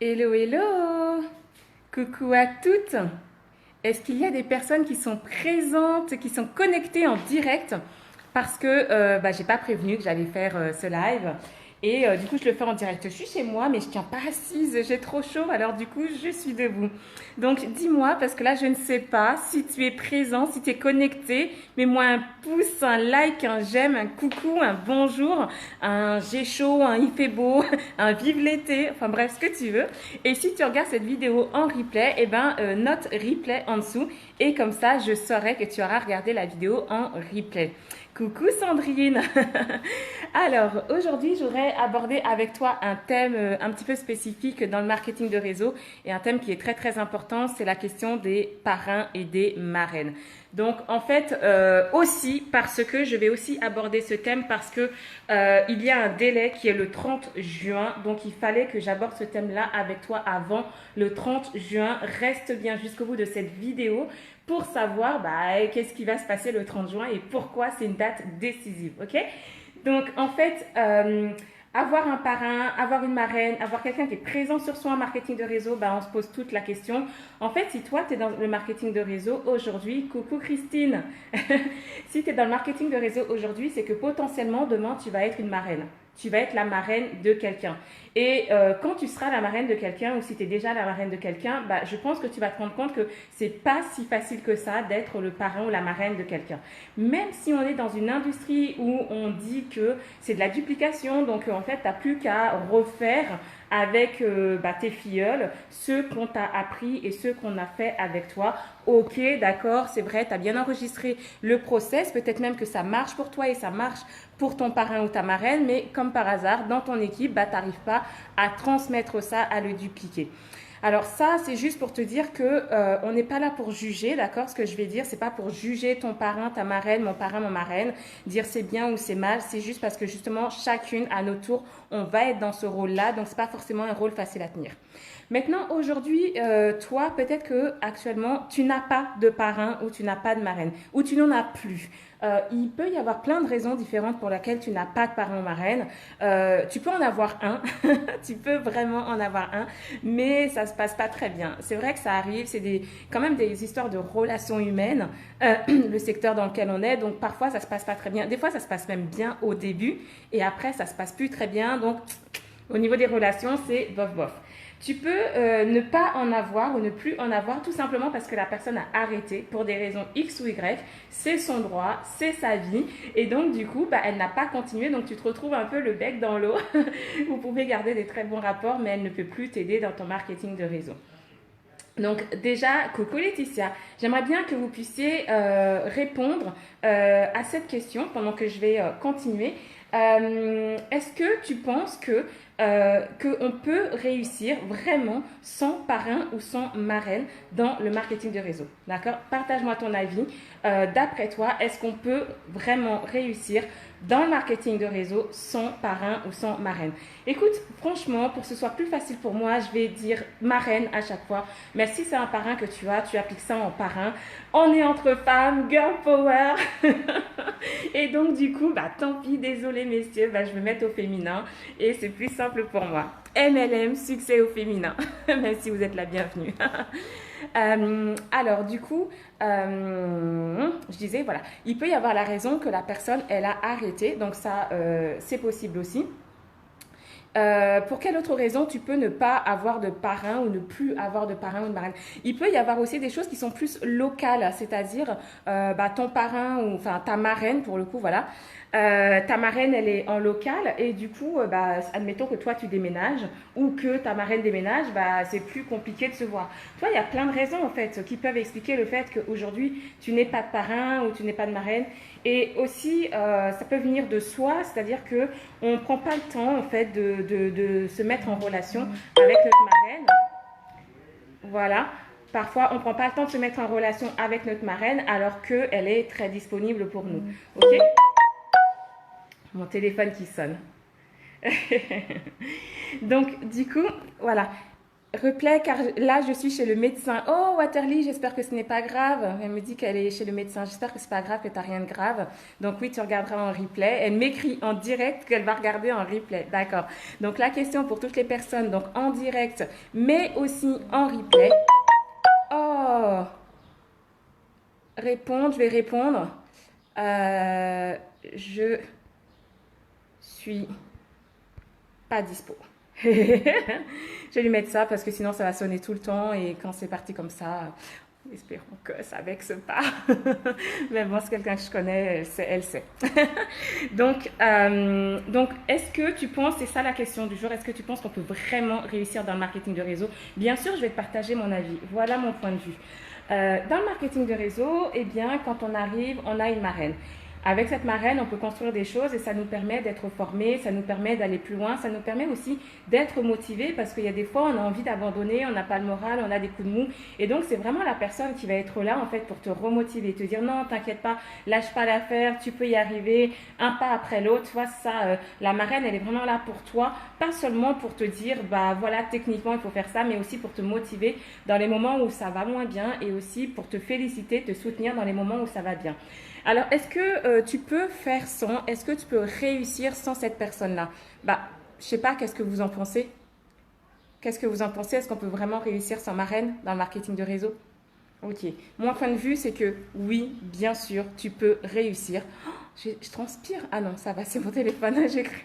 Hello, hello! Coucou à toutes! Est-ce qu'il y a des personnes qui sont présentes, qui sont connectées en direct? Parce que j'ai pas prévenu que j'allais faire ce live. Et du coup, je le fais en direct. Je suis chez moi, mais je tiens pas assise. J'ai trop chaud. Alors du coup, je suis debout. Donc dis-moi, parce que là, je ne sais pas si tu es présent, si tu es connecté. Mets-moi un pouce, un like, un j'aime, un coucou, un bonjour, un j'ai chaud, un il fait beau, un vive l'été. Enfin bref, ce que tu veux. Et si tu regardes cette vidéo en replay, note replay en dessous. Et comme ça, je saurai que tu auras regardé la vidéo en replay. Coucou Sandrine. Alors aujourd'hui, je voudrais aborder avec toi un thème un petit peu spécifique dans le marketing de réseau et un thème qui est très très important, c'est la question des parrains et des marraines. Donc en fait aussi parce que je vais aussi aborder ce thème parce que il y a un délai qui est le 30 juin, donc il fallait que j'aborde ce thème-là avec toi avant le 30 juin. Reste bien jusqu'au bout de cette vidéo pour savoir qu'est-ce qui va se passer le 30 juin et pourquoi c'est une date décisive, ok? Donc, en fait, avoir un parrain, avoir une marraine, avoir quelqu'un qui est présent sur soi en marketing de réseau, on se pose toute la question. En fait, si toi, tu es dans le marketing de réseau aujourd'hui, coucou Christine, si tu es dans le marketing de réseau aujourd'hui, c'est que potentiellement, demain, tu vas être une marraine. Tu vas être la marraine de quelqu'un. Et quand tu seras la marraine de quelqu'un ou si tu es déjà la marraine de quelqu'un, je pense que tu vas te rendre compte que c'est pas si facile que ça d'être le parrain ou la marraine de quelqu'un. Même si on est dans une industrie où on dit que c'est de la duplication, donc en fait, tu n'as plus qu'à refaire avec tes filleuls, ceux qu'on t'a appris et ceux qu'on a fait avec toi. Ok, d'accord, c'est vrai, tu as bien enregistré le process, peut-être même que ça marche pour toi et ça marche pour ton parrain ou ta marraine, mais comme par hasard, dans ton équipe, tu n'arrives pas à transmettre ça, à le dupliquer. Alors ça, c'est juste pour te dire que on n'est pas là pour juger, d'accord? Ce que je vais dire, c'est pas pour juger ton parrain, ta marraine, mon parrain, mon marraine, dire c'est bien ou c'est mal. C'est juste parce que justement, chacune à notre tour, on va être dans ce rôle-là, donc c'est pas forcément un rôle facile à tenir. Maintenant, aujourd'hui, toi, peut-être que actuellement, tu n'as pas de parrain ou tu n'as pas de marraine ou tu n'en as plus. Il peut y avoir plein de raisons différentes pour lesquelles tu n'as pas de parrain ou marraine. Tu peux en avoir un, tu peux vraiment en avoir un, mais ça se passe pas très bien. C'est vrai que ça arrive, c'est quand même des histoires de relations humaines, le secteur dans lequel on est, donc parfois ça se passe pas très bien. Des fois, ça se passe même bien au début et après, ça se passe plus très bien. Donc, au niveau des relations, c'est bof bof. Tu peux ne pas en avoir ou ne plus en avoir tout simplement parce que la personne a arrêté pour des raisons X ou Y. C'est son droit, c'est sa vie. Et donc, du coup, elle n'a pas continué. Donc, tu te retrouves un peu le bec dans l'eau. Vous pouvez garder des très bons rapports, mais elle ne peut plus t'aider dans ton marketing de réseau. Donc déjà, coucou Laetitia, j'aimerais bien que vous puissiez répondre à cette question pendant que je vais continuer. Est-ce que tu penses qu'on peut réussir vraiment sans parrain ou sans marraine dans le marketing de réseau? D'accord? Partage-moi ton avis. D'après toi, est-ce qu'on peut vraiment réussir dans le marketing de réseau sans parrain ou sans marraine? Écoute, franchement, pour que ce soit plus facile pour moi, je vais dire marraine à chaque fois. Mais si c'est un parrain que tu appliques ça en parrain. On est entre femmes, girl power. Et donc, du coup, tant pis, désolé messieurs, je vais mettre au féminin et c'est plus simple pour moi. MLM, succès au féminin, même si vous êtes la bienvenue. Alors, du coup, je disais, voilà, il peut y avoir la raison que la personne, elle a arrêté, donc ça, c'est possible aussi. Pour quelle autre raison tu peux ne pas avoir de parrain ou ne plus avoir de parrain ou de marraine? Il peut y avoir aussi des choses qui sont plus locales, c'est-à-dire ton parrain ou enfin ta marraine pour le coup, voilà. Ta marraine, elle est en local et du coup, admettons que toi tu déménages ou que ta marraine déménage, c'est plus compliqué de se voir. Toi, il y a plein de raisons en fait qui peuvent expliquer le fait qu'aujourd'hui tu n'es pas de parrain ou tu n'es pas de marraine. Et aussi, ça peut venir de soi, c'est-à-dire que on ne prend pas le temps en fait de se mettre en relation avec notre marraine. Voilà. Parfois, on ne prend pas le temps de se mettre en relation avec notre marraine alors qu'elle est très disponible pour nous. Ok? Mon téléphone qui sonne. Donc, du coup, voilà. Replay, car là, je suis chez le médecin. Oh, Waterly, j'espère que ce n'est pas grave. Elle me dit qu'elle est chez le médecin. J'espère que c'est pas grave, que tu n'as rien de grave. Donc oui, tu regarderas en replay. Elle m'écrit en direct qu'elle va regarder en replay. D'accord. Donc la question pour toutes les personnes, donc en direct, mais aussi en replay. Oh, répondre, je vais répondre. Je suis pas dispo. Je vais lui mettre ça parce que sinon ça va sonner tout le temps et quand c'est parti comme ça, espérons que ça vexe pas. Mais bon, c'est quelqu'un que je connais, elle sait. Donc est-ce que tu penses, c'est ça la question du jour, est-ce que tu penses qu'on peut vraiment réussir dans le marketing de réseau? Bien sûr, je vais te partager mon avis. Voilà mon point de vue. Dans le marketing de réseau, eh bien, quand on arrive, on a une marraine. Avec cette marraine, on peut construire des choses et ça nous permet d'être formés, ça nous permet d'aller plus loin, ça nous permet aussi d'être motivés parce qu'il y a des fois, on a envie d'abandonner, on n'a pas le moral, on a des coups de mou. Et donc, c'est vraiment la personne qui va être là, en fait, pour te remotiver, te dire non, t'inquiète pas, lâche pas l'affaire, tu peux y arriver, un pas après l'autre. Tu vois, ça, la marraine, elle est vraiment là pour toi, pas seulement pour te dire, bah voilà, techniquement, il faut faire ça, mais aussi pour te motiver dans les moments où ça va moins bien et aussi pour te féliciter, te soutenir dans les moments où ça va bien. Alors, est-ce que tu peux faire sans, est-ce que tu peux réussir sans cette personne-là? Bah, je sais pas, qu'est-ce que vous en pensez? Qu'est-ce que vous en pensez? Est-ce qu'on peut vraiment réussir sans marraine dans le marketing de réseau? Ok. Mon point de vue, c'est que oui, bien sûr, tu peux réussir. Oh, je transpire. Ah non, ça va, c'est mon téléphone. J'ai cru.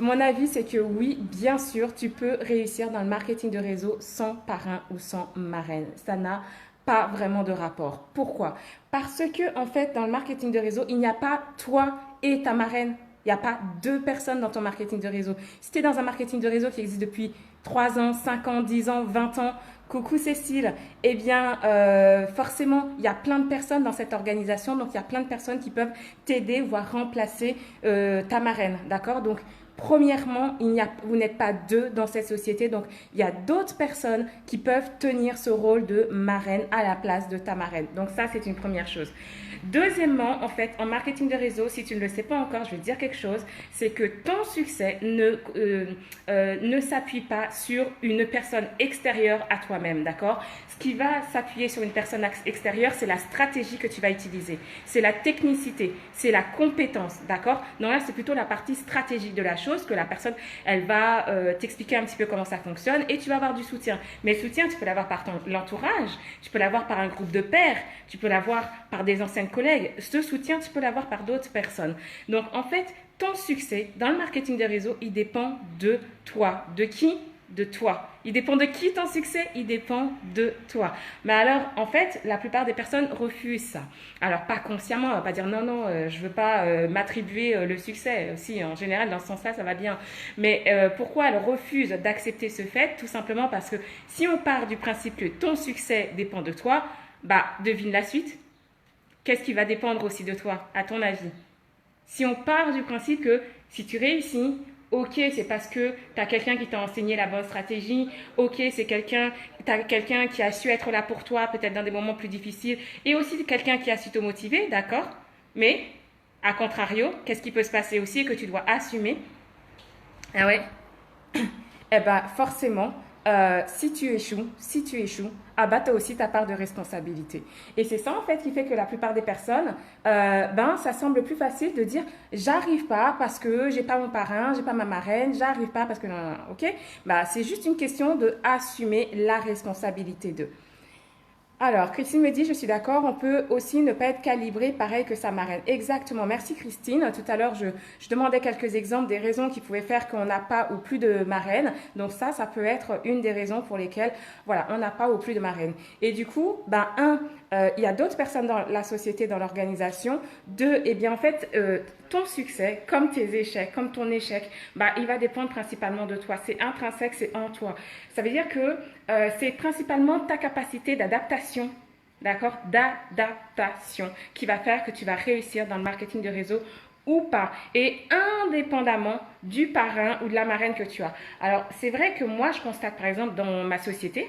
Mon avis, c'est que oui, bien sûr, tu peux réussir dans le marketing de réseau sans parrain ou sans marraine. Ça n'a pas vraiment de rapport. Pourquoi? Parce que, en fait, dans le marketing de réseau, il n'y a pas toi et ta marraine. Il n'y a pas deux personnes dans ton marketing de réseau. Si tu es dans un marketing de réseau qui existe depuis 3 ans, 5 ans, 10 ans, 20 ans, coucou Cécile, eh bien, forcément, il y a plein de personnes dans cette organisation, donc il y a plein de personnes qui peuvent t'aider, voire remplacer ta marraine, d'accord? Donc, premièrement, vous n'êtes pas deux dans cette société, donc il y a d'autres personnes qui peuvent tenir ce rôle de marraine à la place de ta marraine. Donc ça, c'est une première chose. Deuxièmement, en fait, en marketing de réseau, si tu ne le sais pas encore, je vais te dire quelque chose, c'est que ton succès ne s'appuie pas sur une personne extérieure à toi-même, d'accord? Ce qui va s'appuyer sur une personne extérieure, c'est la stratégie que tu vas utiliser, c'est la technicité, c'est la compétence, d'accord? Donc là, c'est plutôt la partie stratégique de la chose que la personne, elle va t'expliquer un petit peu comment ça fonctionne et tu vas avoir du soutien. Mais le soutien, tu peux l'avoir par l'entourage, tu peux l'avoir par un groupe de pairs, tu peux l'avoir par des anciennes collègues. Ce soutien, tu peux l'avoir par d'autres personnes. Donc, en fait, ton succès dans le marketing de réseau, il dépend de toi. De qui? De toi. Il dépend de qui ton succès? Il dépend de toi. Mais alors, en fait, la plupart des personnes refusent ça. Alors, pas consciemment, on va pas dire non, non, je veux pas m'attribuer le succès. Si, en général, dans ce sens-là, ça va bien. Mais pourquoi elles refusent d'accepter ce fait? Tout simplement parce que si on part du principe que ton succès dépend de toi, bah, devine la suite. Qu'est-ce qui va dépendre aussi de toi, à ton avis? Si on part du principe que si tu réussis, ok, c'est parce que tu as quelqu'un qui t'a enseigné la bonne stratégie, ok, c'est t'as quelqu'un qui a su être là pour toi, peut-être dans des moments plus difficiles, et aussi quelqu'un qui a su te motiver, d'accord? Mais, à contrario, qu'est-ce qui peut se passer aussi et que tu dois assumer? Ah ouais? Eh ben, forcément, si tu échoues, ah bah, tu as aussi ta part de responsabilité. Et c'est ça, en fait, qui fait que la plupart des personnes, ça semble plus facile de dire, j'arrive pas parce que j'ai pas mon parrain, j'ai pas ma marraine, j'arrive pas parce que, non, non, non, ok? Bah, c'est juste une question de assumer la responsabilité d'eux. Alors, Christine me dit, je suis d'accord, on peut aussi ne pas être calibré pareil que sa marraine. Exactement, merci Christine. Tout à l'heure, je demandais quelques exemples des raisons qui pouvaient faire qu'on n'a pas ou plus de marraine. Donc ça peut être une des raisons pour lesquelles, voilà, on n'a pas ou plus de marraine. Et du coup, il y a d'autres personnes dans la société, dans l'organisation. Deux, eh bien en fait, ton succès, comme tes échecs, comme ton échec, il va dépendre principalement de toi. C'est intrinsèque, c'est en toi. Ça veut dire que c'est principalement ta capacité d'adaptation, d'accord, d'adaptation qui va faire que tu vas réussir dans le marketing de réseau ou pas, et indépendamment du parrain ou de la marraine que tu as. Alors, c'est vrai que moi, je constate par exemple dans ma société,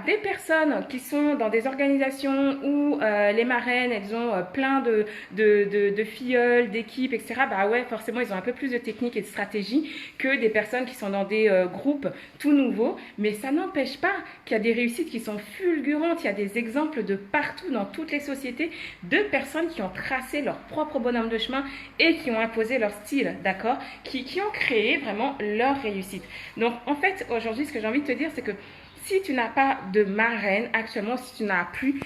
des personnes qui sont dans des organisations où les marraines, elles ont plein de filleuls, d'équipes, etc. Bah ouais, forcément, ils ont un peu plus de techniques et de stratégies que des personnes qui sont dans des groupes tout nouveaux. Mais ça n'empêche pas qu'il y a des réussites qui sont fulgurantes. Il y a des exemples de partout dans toutes les sociétés de personnes qui ont tracé leur propre bonhomme de chemin et qui ont imposé leur style, d'accord, qui ont créé vraiment leur réussite. Donc, en fait, aujourd'hui, ce que j'ai envie de te dire, c'est que si tu n'as pas de marraine actuellement, si tu n'as plus,